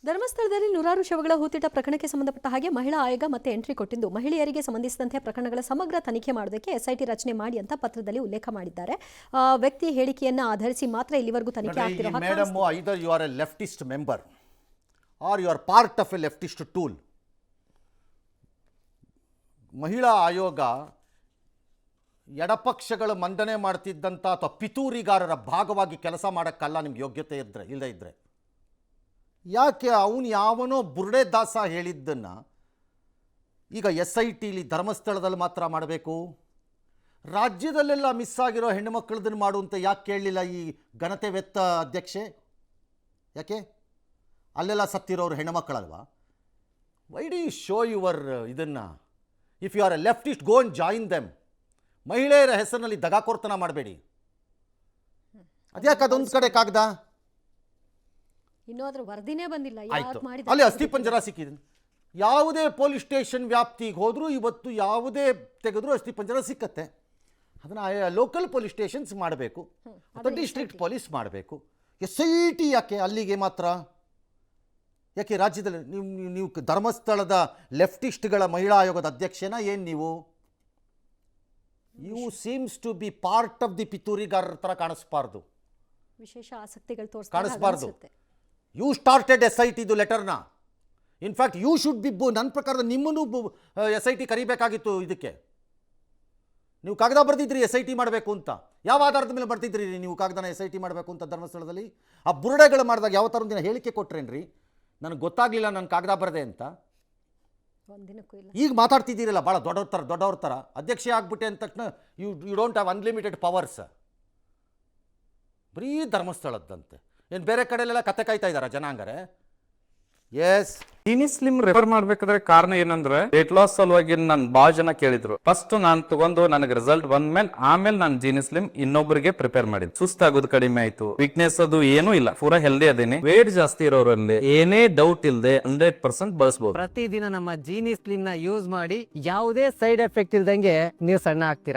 ಧರ್ಮಸ್ಥಳದಲ್ಲಿ ನೂರಾರು ಶವಗಳ ಹೂತಿಟ್ಟ ಪ್ರಕರಣಕ್ಕೆ ಸಂಬಂಧಪಟ್ಟ ಹಾಗೆ ಮಹಿಳಾ ಆಯೋಗ ಮತ್ತೆ ಎಂಟ್ರಿ ಕೊಟ್ಟಿದ್ದು ಮಹಿಳೆಯರಿಗೆ ಸಂಬಂಧಿಸಿದಂತೆ ಪ್ರಕರಣಗಳ ಸಮಗ್ರ ತನಿಖೆ ಮಾಡೋದಕ್ಕೆ ಎಸ್ಐಟಿ ರಚನೆ ಮಾಡಿ ಅಂತ ಪತ್ರದಲ್ಲಿ ಉಲ್ಲೇಖ ಮಾಡಿದ್ದಾರೆ. ವ್ಯಕ್ತಿ ಹೇಳಿಕೆಯನ್ನು ಆಧರಿಸಿ ಮಾತ್ರ ಇಲ್ಲಿವರೆಗೂ ತನಿಖೆ ಆಗ್ತಿರೋ ಹಾಗೆ madam, either you are a leftist member or you are part of a leftist tool. ಮಹಿಳಾ ಆಯೋಗ ಎಡಪಕ್ಷಗಳು ಮಂಡನೆ ಮಾಡ್ತಿದ್ದಂಥ ಅಥವಾ ಪಿತೂರಿಗಾರರ ಭಾಗವಾಗಿ ಕೆಲಸ ಮಾಡೋಕ್ಕಲ್ಲ ನಿಮ್ಗೆ ಯೋಗ್ಯತೆ ಇಲ್ಲದೇ ಇದ್ದರೆ. ಯಾಕೆ ಅವನು ಯಾವನೋ ಬುರ್ಡೆ ದಾಸ ಹೇಳಿದ್ದನ್ನು ಈಗ SITಲಿ ಧರ್ಮಸ್ಥಳದಲ್ಲಿ ಮಾತ್ರ ಮಾಡಬೇಕು? ರಾಜ್ಯದಲ್ಲೆಲ್ಲ ಮಿಸ್ ಆಗಿರೋ ಹೆಣ್ಣುಮಕ್ಕಳದನ್ನು ಮಾಡುವಂತ ಯಾಕೆ ಕೇಳಲಿಲ್ಲ ಈ ಘನತೆ ವೆತ್ತ ಅಧ್ಯಕ್ಷೆ? ಯಾಕೆ ಅಲ್ಲೆಲ್ಲ ಸತ್ತಿರೋರು ಹೆಣ್ಣುಮಕ್ಕಳಲ್ವಾ? Why do you show your ಇದನ್ನು? If you are a leftist, go and join them. ಮಹಿಳೆಯರ ಹೆಸರಿನಲ್ಲಿ ದಗಾಕೋರ್ತನ ಮಾಡಬೇಡಿ. ಅದ್ಯಾಕೆ ಅದೊಂದು ಕಡೆ ಕಾಗ್ದ? ಇನ್ನೂ ಅದರ ವರದಿನೇ ಬಂದಿಲ್ಲ. ಆಯಿತು, ಅಲ್ಲಿ ಅಸ್ಥಿಪಂಜರ ಸಿಕ್ಕಿದೆ. ಯಾವುದೇ ಪೊಲೀಸ್ ಸ್ಟೇಷನ್ ವ್ಯಾಪ್ತಿಗೆ ಹೋದರೂ ಇವತ್ತು ಯಾವುದೇ ತೆಗೆದ್ರೂ ಅಸ್ಥಿಪಂಜರ ಸಿಕ್ಕತ್ತೆ. ಅದನ್ನು ಲೋಕಲ್ ಪೊಲೀಸ್ ಸ್ಟೇಷನ್ಸ್ ಮಾಡಬೇಕು ಅಥವಾ ಡಿಸ್ಟ್ರಿಕ್ಟ್ ಪೊಲೀಸ್ ಮಾಡಬೇಕು. SIT ಯಾಕೆ ಅಲ್ಲಿಗೆ ಮಾತ್ರ? ಯಾಕೆ ರಾಜ್ಯದಲ್ಲಿ ನೀವು ಧರ್ಮಸ್ಥಳದ ಲೆಫ್ಟಿಸ್ಟ್ಗಳ ಮಹಿಳಾ ಆಯೋಗದ ಅಧ್ಯಕ್ಷನ ಏನು ನೀವು? You seems to be part of the ಪಿತೂರಿಗಾರರ ಥರ ಕಾಣಿಸ್ಬಾರ್ದು, ವಿಶೇಷ ಆಸಕ್ತಿಗಳು ಕಾಣಿಸ್ಬಾರ್ದು. ಯು ಸ್ಟಾರ್ಟೆಡ್ SIT ಇದು ಲೆಟರ್ನ. ಇನ್ಫ್ಯಾಕ್ಟ್ ಯು ಶುಡ್ ಬಿ, ನನ್ನ ಪ್ರಕಾರ ನಿಮ್ಮನ್ನು SIT ಕರಿಬೇಕಾಗಿತ್ತು. ಇದಕ್ಕೆ ನೀವು ಕಾಗದ ಬರೆದಿದ್ರಿ SIT ಮಾಡಬೇಕು ಅಂತ. ಯಾವ ಆಧಾರದ ಮೇಲೆ ಬರ್ತಿದ್ರಿ ನೀವು ಕಾಗದನ SIT ಮಾಡಬೇಕು ಅಂತ ಧರ್ಮಸ್ಥಳದಲ್ಲಿ? ಆ ಬುರುಡೆಗಳು ಮಾಡಿದಾಗ ಯಾವ ಥರ ಒಂದಿನ ಹೇಳಿಕೆ ಕೊಟ್ರೇನ್ರಿ? ನನಗೆ ಗೊತ್ತಾಗಲಿಲ್ಲ ನಾನು ಕಾಗದ ಬರದೆ ಅಂತ. ಈಗ ಮಾತಾಡ್ತಿದ್ದೀರಲ್ಲ ಭಾಳ ದೊಡ್ಡವ್ರ ಥರ. ಅಧ್ಯಕ್ಷೆ ಆಗ್ಬಿಟ್ಟೆ ಅಂದ ತಕ್ಷಣ you don't have unlimited powers. ಬರೀ ಧರ್ಮಸ್ಥಳದ್ದಂತೆ. ಏನು ಬೇರೆ ಕಡೆಯಲ್ಲೆಲ್ಲ ಕತೆ ಕಾಯ್ತಾ ಇದ್ದಾರಾ ಜನ? ಹಂಗಾರೆ ಎಸ್, ಜೀನಿ ಸ್ಲಿಮ್ ರೆಫರ್ ಮಾಡ್ಬೇಕಾದ್ರೆ ಕಾರಣ ಏನಂದ್ರೆ ವೇಟ್ ಲಾಸ್ ಸಲುವಾಗಿ ನನ್ ಬಾಳ ಜನ ಕೇಳಿದ್ರು. ಫಸ್ಟ್ ನಾನು ತಗೊಂಡು ನನಗೆ ರಿಸಲ್ಟ್ ಬಂದ್ಮೇಲೆ ಆಮೇಲೆ ನಾನು ಜೀನಿ ಸ್ಲಿಮ್ ಇನ್ನೊಬ್ಬರಿಗೆ ಪ್ರಿಪೇರ್ ಮಾಡಿದ್. ಸುಸ್ತಾಗೋದು ಕಡಿಮೆ ಆಯ್ತು, ವೀಕ್ನೆಸ್ ಅದು ಏನೂ ಇಲ್ಲ, ಪೂರಾ ಹೆಲ್ದಿ ಅದೇನೆ. ವೇಟ್ ಜಾಸ್ತಿ ಇರೋರಲ್ಲಿ ಏನೇ ಡೌಟ್ ಇಲ್ಲದೆ 100% ಬಳಸಬಹುದು. ಪ್ರತಿದಿನ ನಮ್ಮ ಜೀನಿ ಸ್ಲಿಮ್ ನ ಯೂಸ್ ಮಾಡಿ ಯಾವುದೇ ಸೈಡ್ ಎಫೆಕ್ಟ್ ಇಲ್ದಂಗೆ ನೀವು ಸಣ್ಣ ಆಗ್ತೀರಾ.